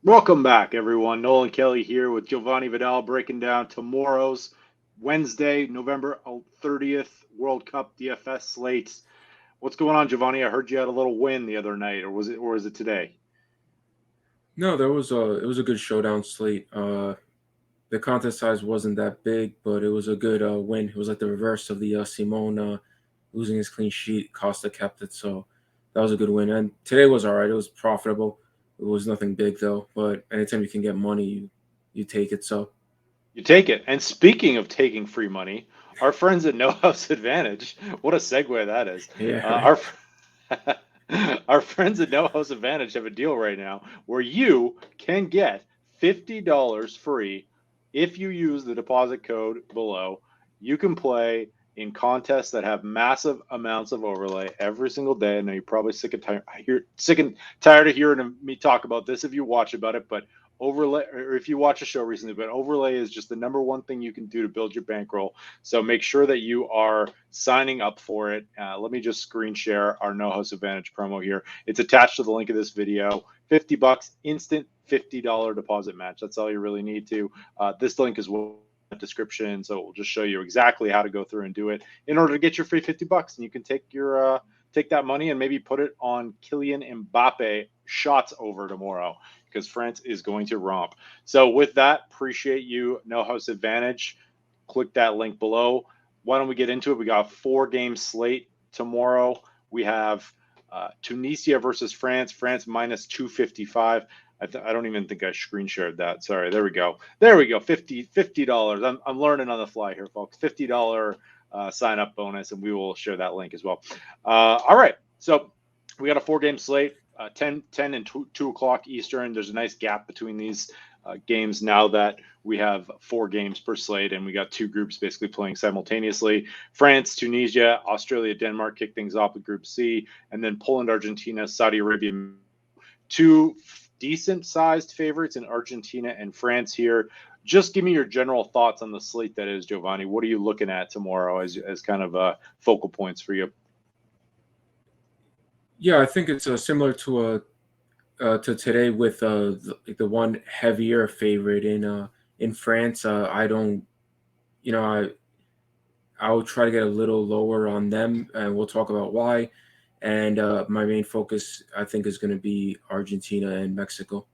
Welcome back, everyone. Nolan Kelly here with Giovanni Vidal breaking down tomorrow's Wednesday, November 30th World Cup DFS slates. What's going on, Giovanni? I heard you had a little win the other night, or is it today? No, it was a good showdown slate. The contest size wasn't that big, but it was a good win. It was like the reverse of the Simone losing his clean sheet. Costa kept it, so that was a good win. And today was all right. It was profitable. It was nothing big though, but anytime you can get money, you take it. So You take it. And speaking of taking free money, our friends at No House Advantage, what a segue that is. yeah, right. Uh, our our friends at No House Advantage have a deal right now where you can get $50 free if you use the deposit code below. You can play in contests that have massive amounts of overlay every single day. I know you're probably sick and tired of hearing me talk about this if you watch about it, but overlay, or if you watch a show recently, but overlay is just the number one thing you can do to build your bankroll. So make sure that you are signing up for it. Let me just screen share our No Host Advantage promo here. It's attached to the link of this video. $50 instant $50 deposit match. That's all you really need to. This link is what description, so it will just show you exactly how to go through and do it in order to get your free $50, and you can take that money and maybe put it on Kylian Mbappe shots over tomorrow because France is going to romp. So with that, appreciate you, No House Advantage. Click that link below. Why don't we get into it? We got a 4-game slate tomorrow. We have Tunisia versus France. France minus 255. I don't even think I screen shared that. Sorry. There we go. There we go. $50. I'm learning on the fly here, folks. $50 sign up bonus, and we will share that link as well. All right. So we got a 4-game slate. 10 and 2 o'clock Eastern. There's a nice gap between these games now that we have 4 games per slate, and we got 2 groups basically playing simultaneously. France, Tunisia, Australia, Denmark kick things off with Group C, and then Poland, Argentina, Saudi Arabia. 2 decent-sized favorites in Argentina and France here. Just give me your general thoughts on the slate that is, Giovanni. What are you looking at tomorrow as kind of focal points for you? Yeah, I think it's similar to today with the one heavier favorite in France. I don't, you know, I will try to get a little lower on them, and we'll talk about why. And my main focus, I think, is going to be Argentina and Mexico.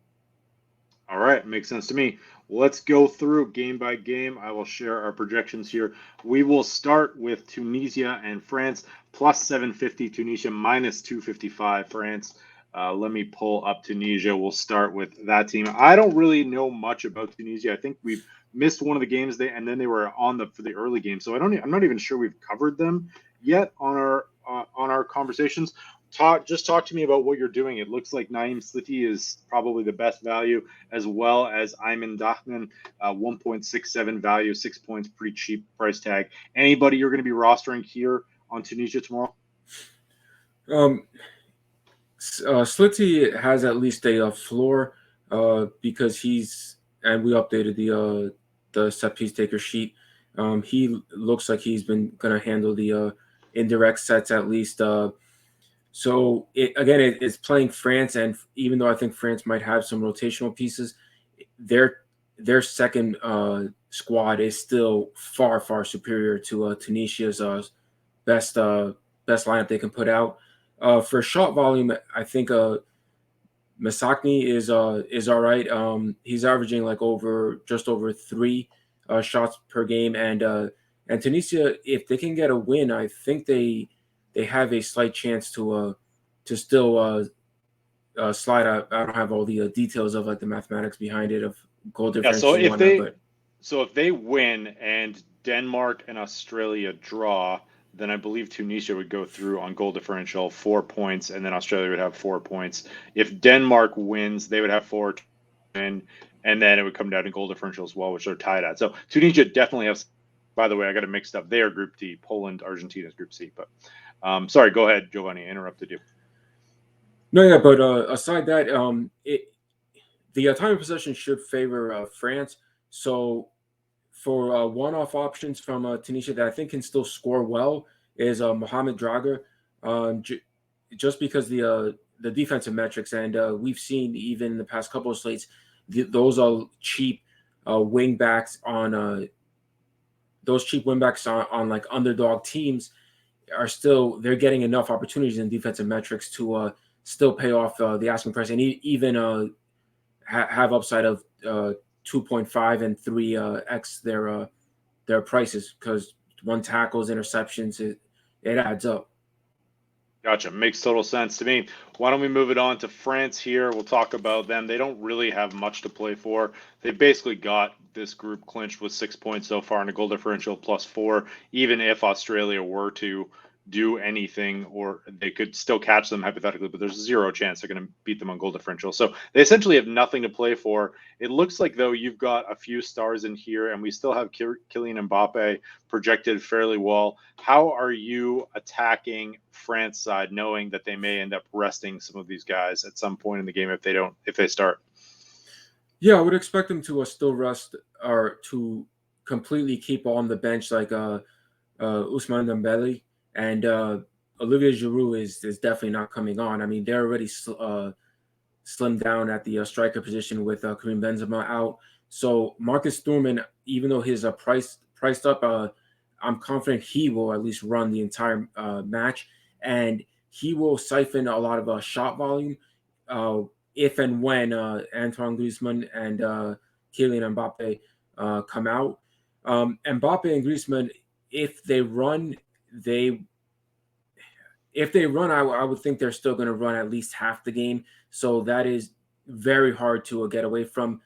All right, makes sense to me. Let's go through game by game. I will share our projections here. We will start with Tunisia and France plus 750, Tunisia minus 255, France. Let me pull up Tunisia. We'll start with that team. I don't really know much about Tunisia. I think we've missed one of the games and then they were on for the early game. So I'm not even sure we've covered them yet on our conversations. Talk to me about what you're doing. It looks like Naeem Sliti is probably the best value, as well as Ayman Dahman, 1.67 value, 6 points, pretty cheap price tag. Anybody you're going to be rostering here on Tunisia tomorrow? Um, Slitsy has at least a floor because and we updated the set piece taker sheet. He looks like he's been going to handle the indirect sets at least. So it's playing France, and even though I think France might have some rotational pieces, their second squad is still far superior to Tunisia's best lineup they can put out. For shot volume, I think Masakni is all right. He's averaging like just over 3 shots per game, and Tunisia, if they can get a win, I think they have a slight chance to still slide out. I don't have all the details of like the mathematics behind it of goal Yeah. So differentials and if whatnot, they but so if they win and Denmark and Australia draw, then I believe Tunisia would go through on goal differential 4 points, and then Australia would have 4 points. If Denmark wins, they would have 4, and then it would come down to goal differential as well, which they're tied at. So Tunisia definitely has. By the way, I got it mixed up. They are Group D. Poland, Argentina is Group C. But sorry, go ahead, Giovanni. I interrupted you. no, yeah. But aside that, the time of possession should favor France. So for one-off options from Tunisia that I think can still score well is Mohamed Drager, just because the defensive metrics, and we've seen even in the past couple of slates, those are cheap wing backs on those cheap wing backs on like underdog teams are still, they're getting enough opportunities in defensive metrics to still pay off the asking price, and even have upside of 2.5 and 3x their prices, because one tackles, interceptions, it adds up. Gotcha. Makes total sense to me. Why don't we move it on to France here? We'll talk about them. They don't really have much to play for. They basically got this group clinched with 6 points so far and a goal differential +4. Even if Australia were to do anything, or they could still catch them hypothetically, but there's zero chance they're going to beat them on goal differential. So they essentially have nothing to play for. It looks like, though, you've got a few stars in here, and we still have Kylian Mbappe projected fairly well. How are you attacking France side, knowing that they may end up resting some of these guys at some point in the game if they start? Yeah, I would expect them to still rest, or to completely keep on the bench, like Ousmane Dembele. And Olivier Giroud is definitely not coming on. I mean, they're already slimmed down at the striker position with Karim Benzema out. So Marcus Thuram, even though he's priced up, I'm confident he will at least run the entire match, and he will siphon a lot of shot volume if and when Antoine Griezmann and Kylian Mbappe come out. Mbappe and Griezmann, if they run, I would think they're still going to run at least half the game. So that is very hard to get away from.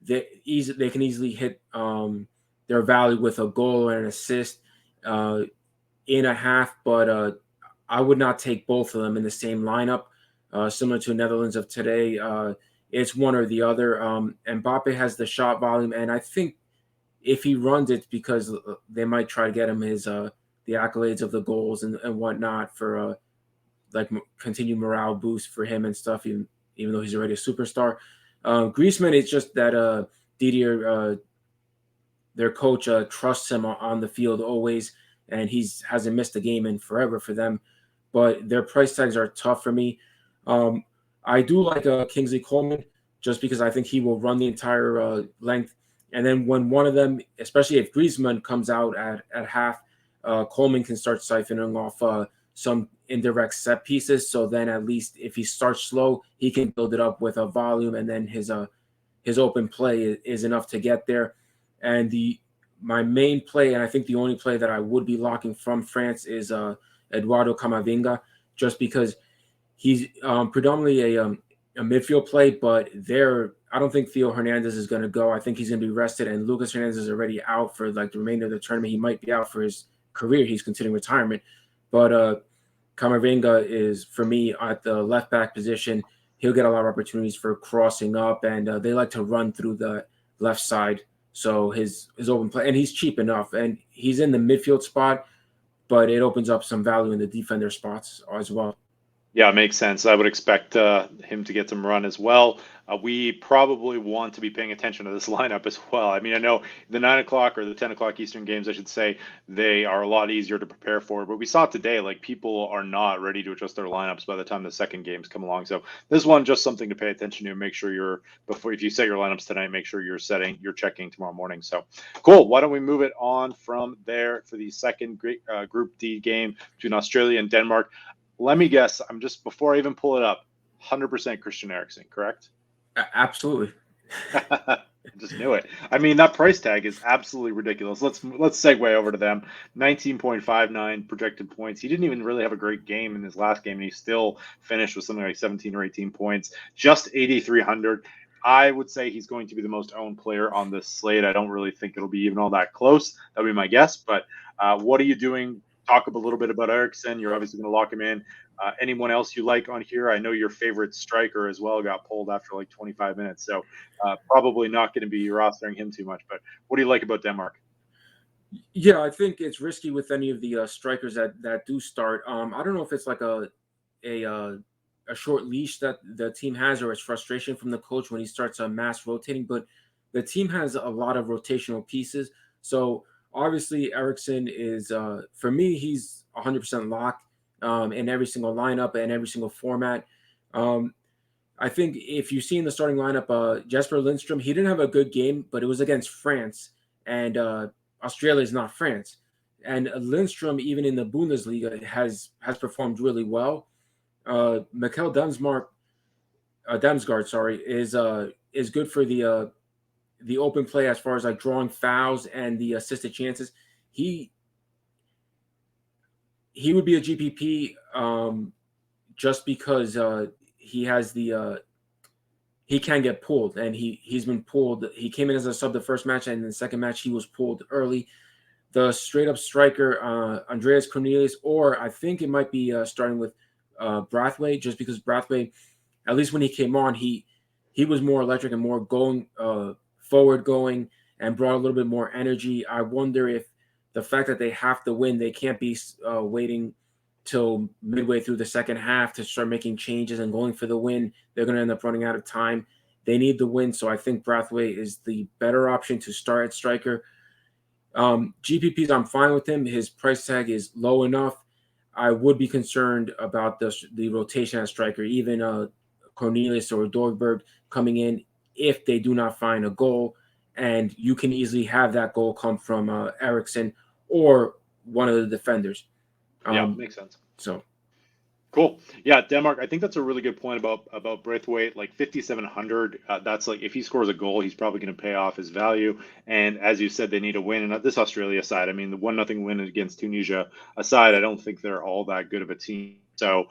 They can easily hit their value with a goal and an assist in a half, but I would not take both of them in the same lineup. Similar to Netherlands of today, it's one or the other. Mbappe has the shot volume, and I think if he runs it, because they might try to get him his the accolades of the goals and whatnot for like continued morale boost for him and stuff, even though he's already a superstar. Griezmann, it's just that Didier, their coach, trusts him on the field always, and hasn't missed a game in forever for them. But their price tags are tough for me. I do like Kingsley Coleman, just because I think he will run the entire length. And then when one of them, especially if Griezmann comes out at half, Coleman can start siphoning off some indirect set pieces. So then at least if he starts slow, he can build it up with a volume, and then his open play is enough to get there. And my main play, and I think the only play that I would be locking from France, is Eduardo Camavinga, just because he's predominantly a midfield play, but I don't think Theo Hernandez is going to go. I think he's going to be rested, and Lucas Hernandez is already out for like the remainder of the tournament. He might be out for his career. He's considering retirement. But Camavinga is, for me, at the left back position. He'll get a lot of opportunities for crossing up, and they like to run through the left side. So his open play, and he's cheap enough, and he's in the midfield spot, but it opens up some value in the defender spots as well. Yeah, it makes sense. I would expect him to get some run as well. We probably want to be paying attention to this lineup as well. I mean, I know the 9 o'clock or the 10 o'clock Eastern games, I should say, they are a lot easier to prepare for. But we saw today, like, people are not ready to adjust their lineups by the time the second games come along. So this one, just something to pay attention to. Make sure if you set your lineups tonight, make sure you're checking tomorrow morning. So cool. Why don't we move it on from there for the second Group D game between Australia and Denmark? Let me guess. Before I even pull it up, 100% Christian Eriksen, correct? Absolutely. I just knew it. I mean, that price tag is absolutely ridiculous. Let's segue over to them. 19.59 projected points. He didn't even really have a great game in his last game, and he still finished with something like 17 or 18 points. Just 8,300. I would say he's going to be the most owned player on this slate. I don't really think it'll be even all that close. That would be my guess. But what are you doing? Talk a little bit about Eriksen. You're obviously going to lock him in. Anyone else you like on here? I know your favorite striker as well got pulled after like 25 minutes. So probably not going to be rostering him too much. But what do you like about Denmark? Yeah, I think it's risky with any of the strikers that do start. I don't know if it's like a short leash that the team has, or it's frustration from the coach when he starts mass rotating. But the team has a lot of rotational pieces. So obviously, Eriksen is, for me, he's 100% locked in every single lineup and every single format. I think if you see in the starting lineup, Jesper Lindstrom, he didn't have a good game, but it was against France, and Australia is not France. And Lindstrom, even in the Bundesliga, has performed really well. Mikkel Damsgaard, sorry, is good for the open play as far as like drawing fouls and the assisted chances. He would be a GPP just because he has he can get pulled, and he's been pulled. He came in as a sub the first match, and in the second match he was pulled early. The straight up striker Andreas Cornelius, or I think it might be starting with Brathwaite, just because Brathwaite, at least when he came on, he was more electric and more going forward going and brought a little bit more energy. I wonder if the fact that they have to win, they can't be waiting till midway through the second half to start making changes and going for the win. They're going to end up running out of time. They need the win, so I think Brathwaite is the better option to start at striker. GPPs, I'm fine with him. His price tag is low enough. I would be concerned about the rotation at striker, even Cornelius or Dorgberg coming in if they do not find a goal. And you can easily have that goal come from Eriksson or one of the defenders. Yeah, makes sense. So cool. Yeah, Denmark. I think that's a really good point about Braithwaite. Like 5,700. That's like if he scores a goal, he's probably going to pay off his value. And as you said, they need a win. And this Australia side, I mean, the 1-0 win against Tunisia aside, I don't think they're all that good of a team. So,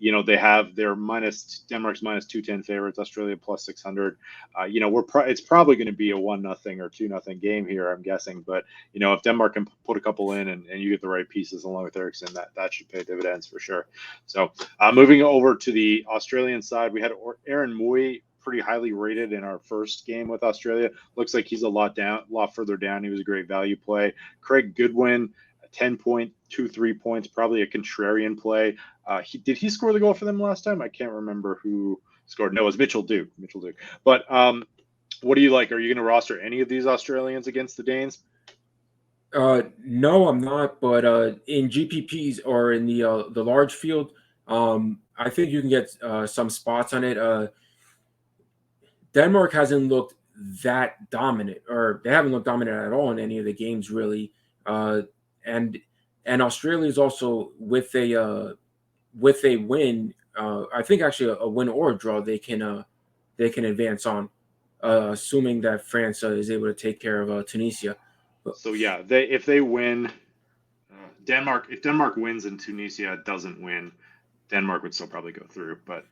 they have their Denmark's minus 210 favorites, Australia plus 600. It's probably going to be a 1-0 or 2-0 game here, I'm guessing. But, if Denmark can put a couple in and you get the right pieces along with Eriksson, that should pay dividends for sure. So moving over to the Australian side, we had Aaron Mooy pretty highly rated in our first game with Australia. Looks like he's a lot further down. He was a great value play. Craig Goodwin, 10.23 points, probably a contrarian play. Did he score the goal for them last time? I can't remember who scored. No, it was Mitchell Duke. But what do you like? Are you going to roster any of these Australians against the Danes? No, I'm not. But in GPPs or in the large field, I think you can get some spots on it. Denmark hasn't looked that dominant, or they haven't looked dominant at all in any of the games, really. And Australia is also with a win. I think actually a win or a draw, they can advance on, assuming that France is able to take care of Tunisia. So yeah, if they win, if Denmark wins and Tunisia doesn't win, Denmark would still probably go through. But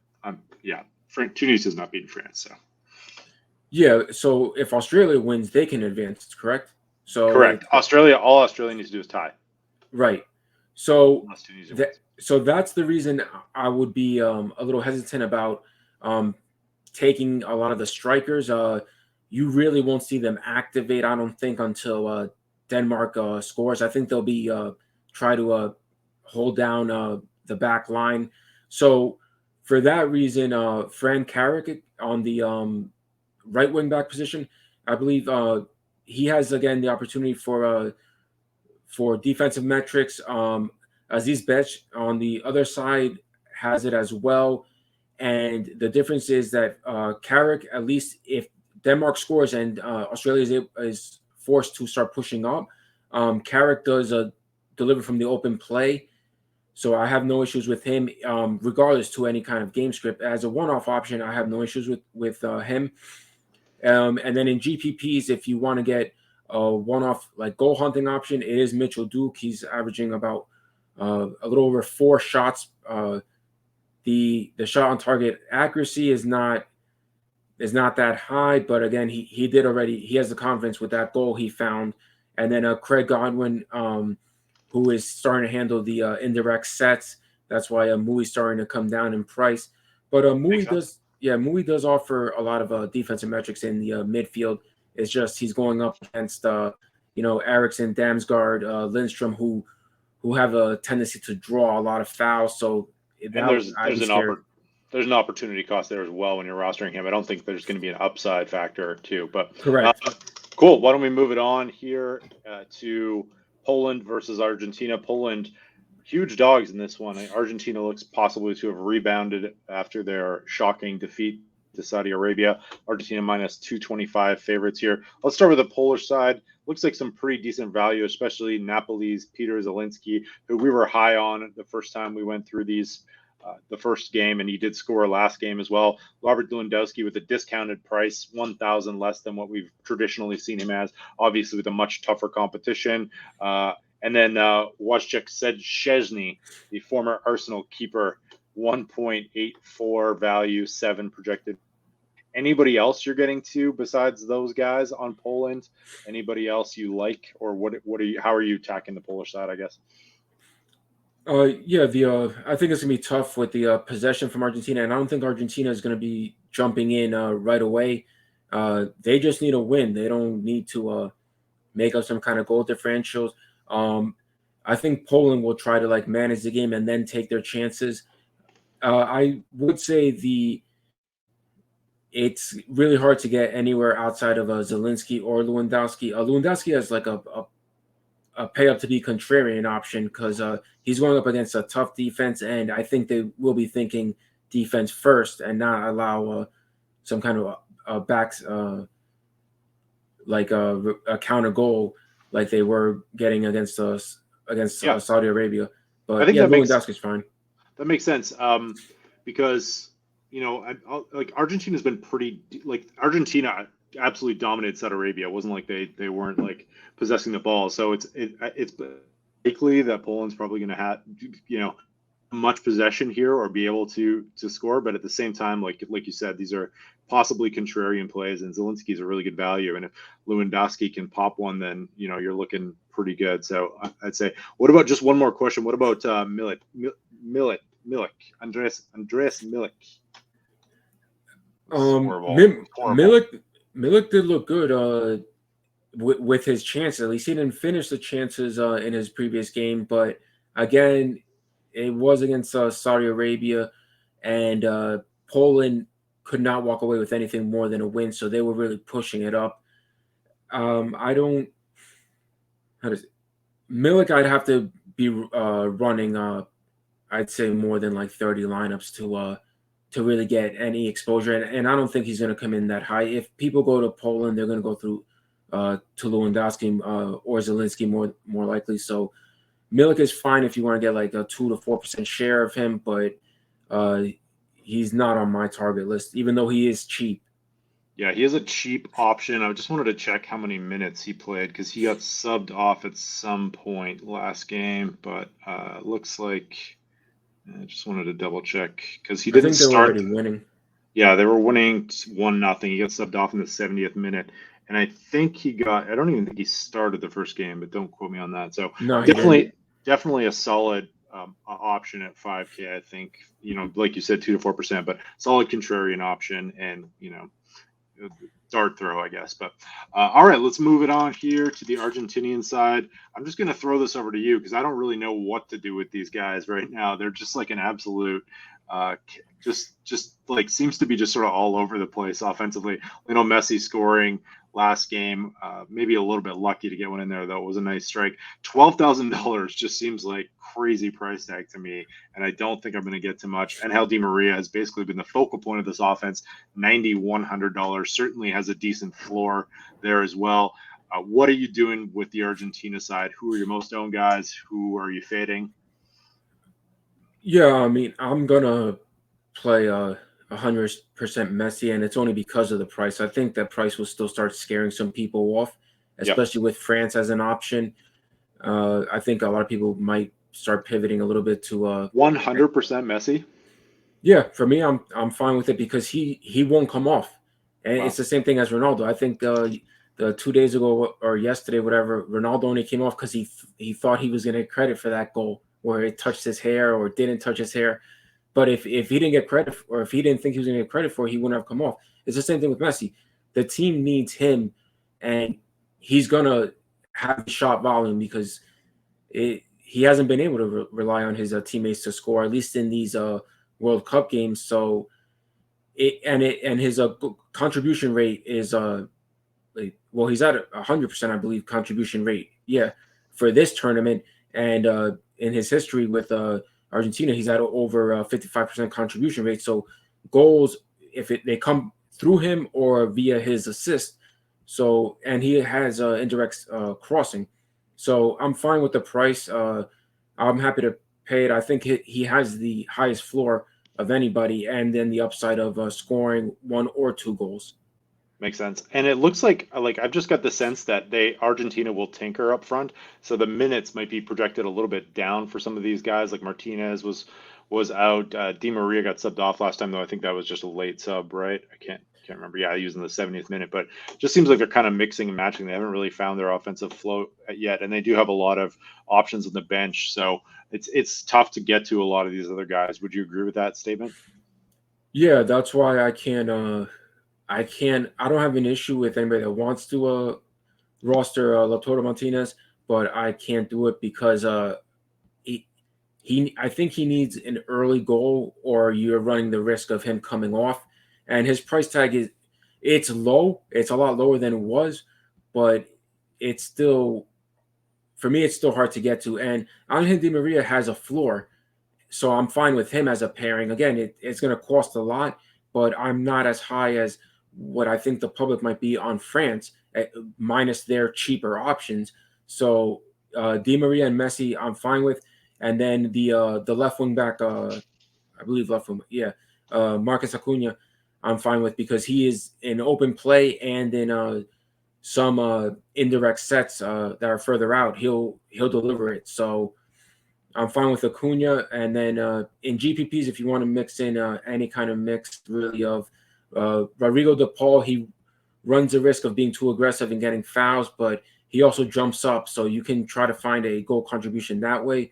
Tunisia's not beating France, so. Yeah, so if Australia wins, they can advance, correct? So correct. All Australia needs to do is tie. Right. So Unless Tunisia wins. So that's the reason I would be a little hesitant about taking a lot of the strikers. You really won't see them activate, I don't think, until Denmark scores. I think they'll be try to hold down the back line. So for that reason, Fran Carrick on the right wing back position, I believe he has again the opportunity for defensive metrics. Aziz Bech on the other side has it as well. And the difference is that Carrick, at least if Denmark scores and Australia is forced to start pushing up, Carrick does deliver from the open play. So I have no issues with him, regardless to any kind of game script. As a one-off option, I have no issues with him. And then in GPPs, if you want to get a one-off like goal hunting option, it is Mitchell Duke. He's averaging about a little over 4 shots. The shot on target accuracy is not that high, but again, he has the confidence with that goal he found. And then Craig Godwin, who is starting to handle the indirect sets. That's why Mooy's starting to come down in price. But Mooy does offer a lot of defensive metrics in the midfield. It's just he's going up against Eriksson, Damsgaard, Lindstrom, who have a tendency to draw a lot of fouls. So there's an opportunity cost there as well when you're rostering him. I don't think there's going to be an upside factor too. But correct. Cool. Why don't we move it on here to Poland versus Argentina? Poland huge dogs in this one. Argentina looks possibly to have rebounded after their shocking defeat to Saudi Arabia. Argentina minus 225 favorites here. Let's start with the Polish side. Looks like some pretty decent value, especially Napoli's Peter Zielinski, who we were high on the first time we went through these. The first game, and he did score last game as well. Robert Lewandowski with a discounted price, 1,000 less than what we've traditionally seen him as, obviously with a much tougher competition. And then Wojciech Szczesny, the former Arsenal keeper, 1.84 value, 7 projected. Anybody else you're getting to besides those guys on Poland? Anybody else you like, or what are you? How are you attacking the Polish side? I guess. I think it's gonna be tough with the possession from Argentina, and I don't think Argentina is gonna be jumping in right away. They just need a win. They don't need to make up some kind of goal differentials. I think Poland will try to like manage the game and then take their chances. I would say it's really hard to get anywhere outside of Zielinski or Lewandowski. Lewandowski has like a pay up to be contrarian option because he's going up against a tough defense, and I think they will be thinking defense first and not allow some kind of a counter goal like they were getting against us Saudi Arabia. But I think Lewandowski's fine. That makes sense because like Argentina's been pretty like Argentina absolutely dominated Saudi Arabia. It wasn't like they weren't like possessing the ball. So it's likely that Poland's probably going to have much possession here or be able to score. But at the same time, like you said, these are possibly contrarian plays, and Zielinski's a really good value. And if Lewandowski can pop one, then you're looking pretty good. So I'd say, what about just one more question? What about Milik? Andreas Milik. Milik did look good with his chances. At least he didn't finish the chances in his previous game, but again, it was against Saudi Arabia, and Poland could not walk away with anything more than a win, so they were really pushing it up. Milik, I'd have to be running, I'd say more than like 30 lineups to really get any exposure, and I don't think he's going to come in that high. If people go to Poland, they're going to go through to Lewandowski or Zielinski more likely. So Milik is fine if you want to get like a 2 to 4% share of him, but he's not on my target list, even though he is cheap. Yeah, he is a cheap option. I just wanted to check how many minutes he played because he got subbed off at some point last game, but looks like I just wanted to double check because he didn't start. They were already winning. Yeah, they were winning 1-0. He got subbed off in the 70th minute, and I think I don't even think he started the first game, but don't quote me on that. So no, definitely a solid option at 5K. I think like you said, 2 to 4%, but solid contrarian option, and dart throw, I guess. But all right, let's move it on here to the Argentinian side. I'm just going to throw this over to you because I don't really know what to do with these guys right now. They're just like an absolute just like seems to be just sort of all over the place offensively. Messi scoring last game, maybe a little bit lucky to get one in there, though. It was a nice strike. $12,000 just seems like crazy price tag to me, and I don't think I'm going to get too much. Angel Di Maria has basically been the focal point of this offense. $9,100 certainly has a decent floor there as well. What are you doing with the Argentina side? Who are your most owned guys? Who are you fading? Yeah, I mean, I'm gonna play 100% Messi, and it's only because of the price. I think that price will still start scaring some people off, especially with France as an option. I think a lot of people might start pivoting a little bit to 100% Messi. Yeah, for me, I'm fine with it because he won't come off, and it's the same thing as Ronaldo. I think the 2 days ago or yesterday, whatever, Ronaldo only came off because he thought he was going to get credit for that goal where it touched his hair or didn't touch his hair. But if he didn't get credit, or if he didn't think he was going to get credit for it, he wouldn't have come off. It's the same thing with Messi. The team needs him, and he's going to have shot volume because he hasn't been able to rely on his teammates to score, at least in these World Cup games. So his contribution rate is he's at 100%, I believe, contribution rate. Yeah, for this tournament, and in his history with Argentina, he's had over 55% contribution rate. So goals, if they come through him or via his assist, so and he has indirect crossing. So I'm fine with the price. I'm happy to pay it. I think he has the highest floor of anybody, and then the upside of scoring 1 or 2 goals. Makes sense. And it looks like I've just got the sense that Argentina will tinker up front, so the minutes might be projected a little bit down for some of these guys. Like Martinez was out. Di Maria got subbed off last time, though. I think that was just a late sub, right? I can't remember. Yeah, using the 70th minute, but just seems like they're kind of mixing and matching. They haven't really found their offensive flow yet, and they do have a lot of options on the bench, so it's tough to get to a lot of these other guys. Would you agree with that statement? Yeah, that's why I don't have an issue with anybody that wants to roster Lautaro Martinez, but I can't do it because I think he needs an early goal, or you're running the risk of him coming off. And his price tag it's low. It's a lot lower than it was, but it's still, for me, it's still hard to get to. And Angel Di Maria has a floor, so I'm fine with him as a pairing. Again, it's going to cost a lot, but I'm not as high as what I think the public might be on France, minus their cheaper options. So Di Maria and Messi, I'm fine with. And then the left wing back, I believe left wing, yeah, Marcus Acuna, I'm fine with, because he is in open play and in some indirect sets that are further out. He'll deliver it. So I'm fine with Acuna. And then in GPPs, if you want to mix in any kind of mix, really, of Rodrigo De Paul, he runs the risk of being too aggressive and getting fouls, but he also jumps up, so you can try to find a goal contribution that way.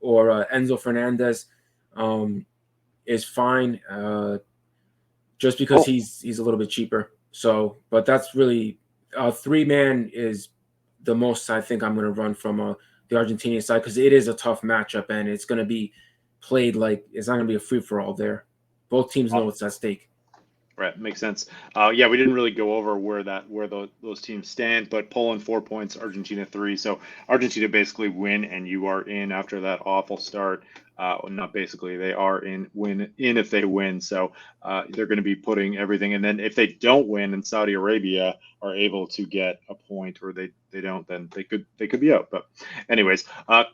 Or Enzo Fernandez is fine, just because he's a little bit cheaper. So, but that's really 3-man is the most I think I'm going to run from the Argentinian side, because it is a tough matchup and it's going to be played like it's not going to be a free for all there. Both teams know what's at stake. Right, makes sense. Yeah, we didn't really go over where those teams stand, but Poland 4 points, Argentina 3. So Argentina basically win, and you are in after that awful start. Not basically, they are in if they win. So they're going to be putting everything, and then if they don't win, and Saudi Arabia are able to get a point, or they don't, then they could be out. But anyways,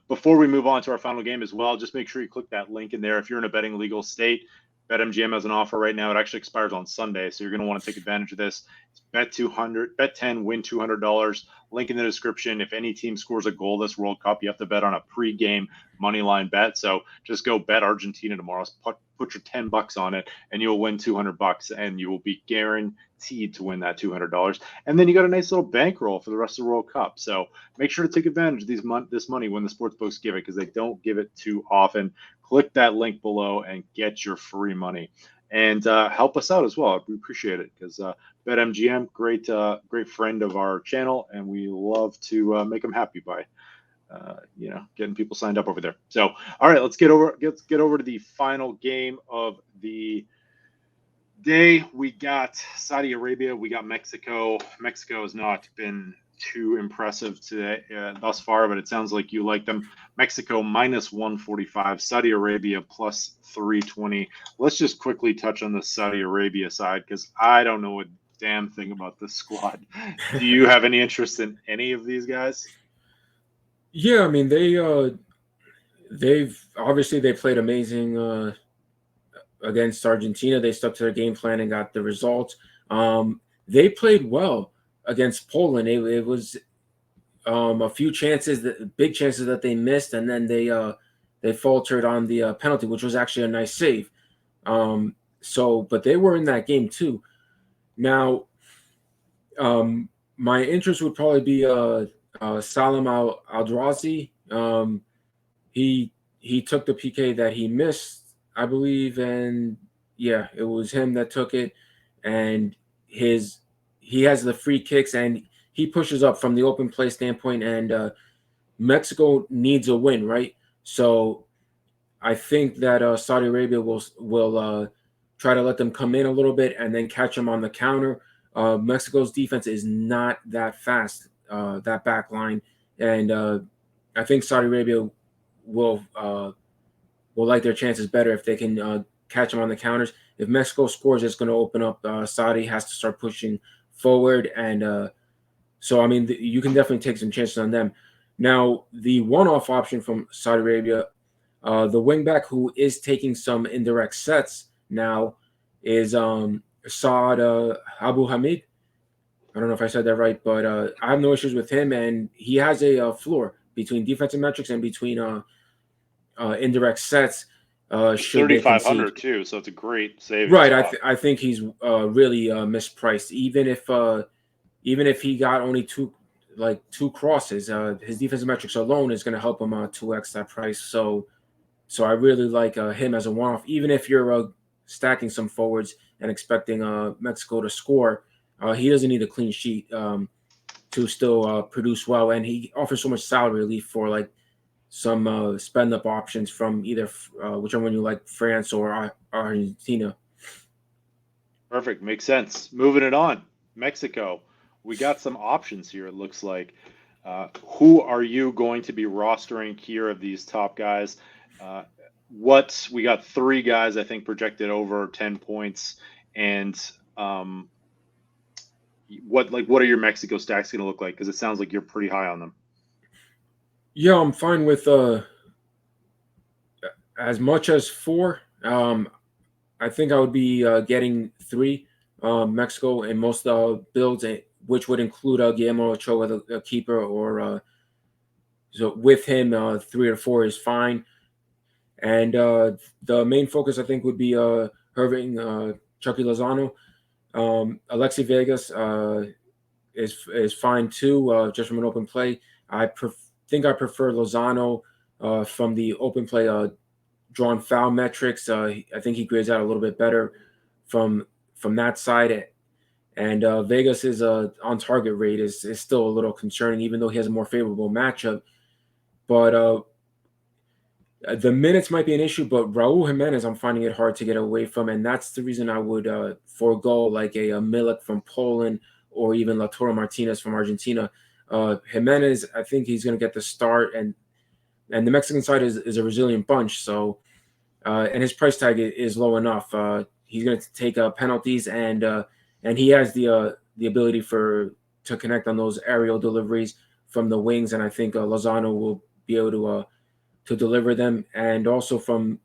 before we move on to our final game as well, just make sure you click that link in there if you're in a betting legal state. BetMGM has an offer right now. It actually expires on Sunday, so you're going to want to take advantage of this. It's bet 200, bet 10, win $200. Link in the description. If any team scores a goal this World Cup, you have to bet on a pre-game money line bet. So just go bet Argentina tomorrow. Put your $10 on it, and you'll win $200, and you will be guaranteed to win that $200. And then you got a nice little bankroll for the rest of the World Cup. So make sure to take advantage of this money when the sportsbooks give it, because they don't give it too often. Click that link below and get your free money, and help us out as well. We appreciate it, because BetMGM, great friend of our channel, and we love to make them happy by getting people signed up over there. So, all right, let's get over to the final game of the day. We got Saudi Arabia. We got Mexico. Mexico has not been too impressive today thus far, but it sounds like you like them. Mexico minus 145, Saudi Arabia plus 320. Let's just quickly touch on the Saudi Arabia side, because I don't know a damn thing about this squad. Do you have any interest in any of these guys? Yeah, I mean, they've obviously they played amazing against Argentina. They stuck to their game plan and got the results. They played well against Poland. It was a few big chances that they missed, and then they faltered on the penalty, which was actually a nice save. But they were in that game too. Now, my interest would probably be Salam Al-Drazi. He took the PK that he missed, I believe, and yeah, it was him that took it. And he has the free kicks, and he pushes up from the open play standpoint, and Mexico needs a win, right? So I think that Saudi Arabia will try to let them come in a little bit and then catch them on the counter. Mexico's defense is not that fast, that back line, and I think Saudi Arabia will like their chances better if they can catch them on the counters. If Mexico scores, it's going to open up. Saudi has to start pushing forward, and so I mean you can definitely take some chances on them. Now the one-off option from Saudi Arabia, the wingback who is taking some indirect sets now is Saad Abu Hamid. I don't know if I said that right, but I have no issues with him, and he has a floor between defensive metrics and between indirect sets. Should they concede? 3,500 too, so it's a great savings Right, spot. I think he's really mispriced. Even if he got only two crosses, his defensive metrics alone is going to help him 2x that price. So I really like him as a one-off. Even if you're stacking some forwards and expecting Mexico to score, he doesn't need a clean sheet to still produce well, and he offers so much salary relief for like some spend up options from either whichever one you like, France or Argentina. Perfect. Makes sense. Moving it on. Mexico. We got some options here, it looks like. Who are you going to be rostering here of these top guys? We got 3 guys, I think, projected over 10 points. And what are your Mexico stacks going to look like? Because it sounds like you're pretty high on them. Yeah, I'm fine with as much as 4. I think I would be getting 3 Mexico in most builds, which would include Guillermo Ochoa, the keeper, or so with him, 3 or 4 is fine. And the main focus, I think, would be Irving, Chucky Lozano. Alexi Vegas is fine too, just from an open play. I think I prefer Lozano from the open play drawn foul metrics. I think he grades out a little bit better from that side. And Vegas's on target rate is still a little concerning, even though he has a more favorable matchup. But the minutes might be an issue, but Raul Jimenez, I'm finding it hard to get away from, and that's the reason I would forego like a Milik from Poland or even Lautaro Martinez from Argentina. Jimenez, I think he's going to get the start, and the Mexican side is a resilient bunch. So, and his price tag is low enough. He's going to take penalties, and he has the ability to connect on those aerial deliveries from the wings, and I think Lozano will be able to deliver them. And also from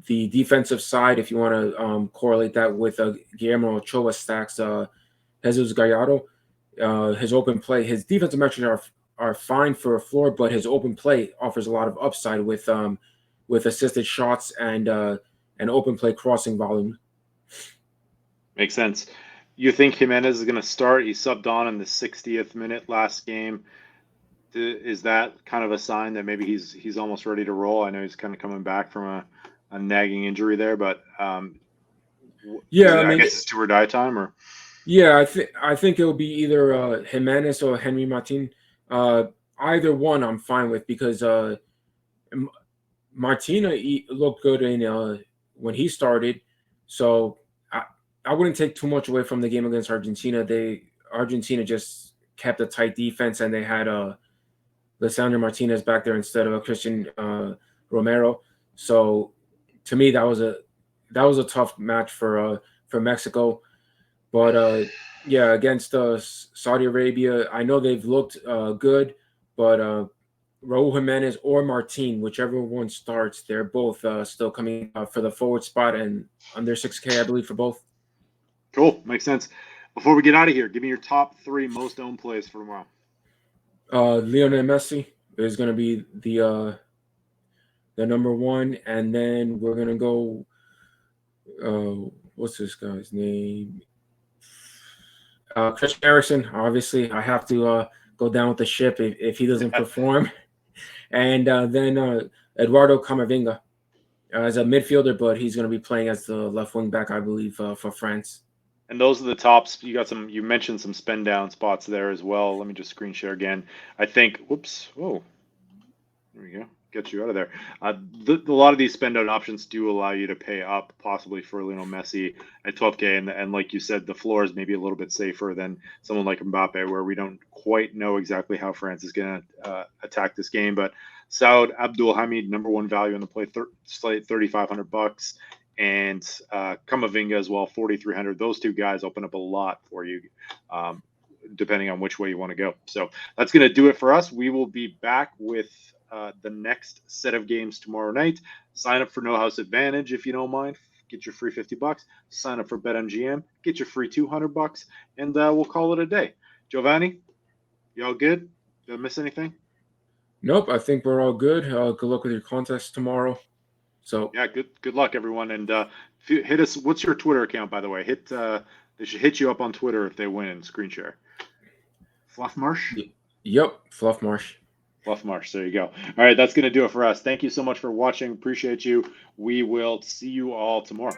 the defensive side, if you want to correlate that with Guillermo Ochoa stacks, Jesus Gallardo, his open play, his defensive metrics are fine for a floor, but his open play offers a lot of upside with assisted shots and open play crossing volume. Makes sense. You think Jimenez is going to start? He subbed on in the 60th minute last game. Is that kind of a sign that maybe he's almost ready to roll? I know he's kind of coming back from a nagging injury there, but yeah, I guess it's do or die time, or yeah, I think it will be either Jimenez or Henry Martin. Either one I'm fine with, because Martina looked good in when he started, so I wouldn't take too much away from the game against Argentina. Argentina just kept a tight defense, and they had Lisandro Martinez back there instead of Christian Romero. So to me, that was a tough match for Mexico. But yeah, against Saudi Arabia, I know they've looked good, but Raul Jimenez or Martin, whichever one starts, they're both still coming for the forward spot and under 6K, I believe, for both. Cool, makes sense. Before we get out of here, give me your top 3 most owned plays for tomorrow. Lionel Messi is going to be the number 1, and then we're going to go. What's this guy's name? Christian Eriksen. Obviously, I have to go down with the ship if he doesn't perform. And then Eduardo Camavinga as a midfielder, but he's going to be playing as the left wing back, I believe, for France. And those are the tops. You mentioned some spend down spots there as well. Let me just screen share again. I think, whoops. Whoa. There we go. get you out of there. A lot of these spend out options do allow you to pay up, possibly for Lionel Messi at 12K, and like you said, the floor is maybe a little bit safer than someone like Mbappe, where we don't quite know exactly how France is going to attack this game. But Saud Abdulhamid, number one value in the play slate, $3,500, and Kamavinga as well, 4,300. Those two guys open up a lot for you. Depending on which way you want to go. So that's going to do it for us. We will be back with the next set of games tomorrow night. Sign up for No House Advantage if you don't mind. Get your free $50. Sign up for BetMGM. Get your free $200, and we'll call it a day. Jovanni, you all good? Did I miss anything? Nope, I think we're all good. Good luck with your contest tomorrow. So yeah, good luck, everyone. And hit us. What's your Twitter account, by the way? They should hit you up on Twitter if they win. Screen share. Fluffmarsh? Yep, Fluffmarsh. Fluffmarsh, there you go. All right, that's going to do it for us. Thank you so much for watching. Appreciate you. We will see you all tomorrow.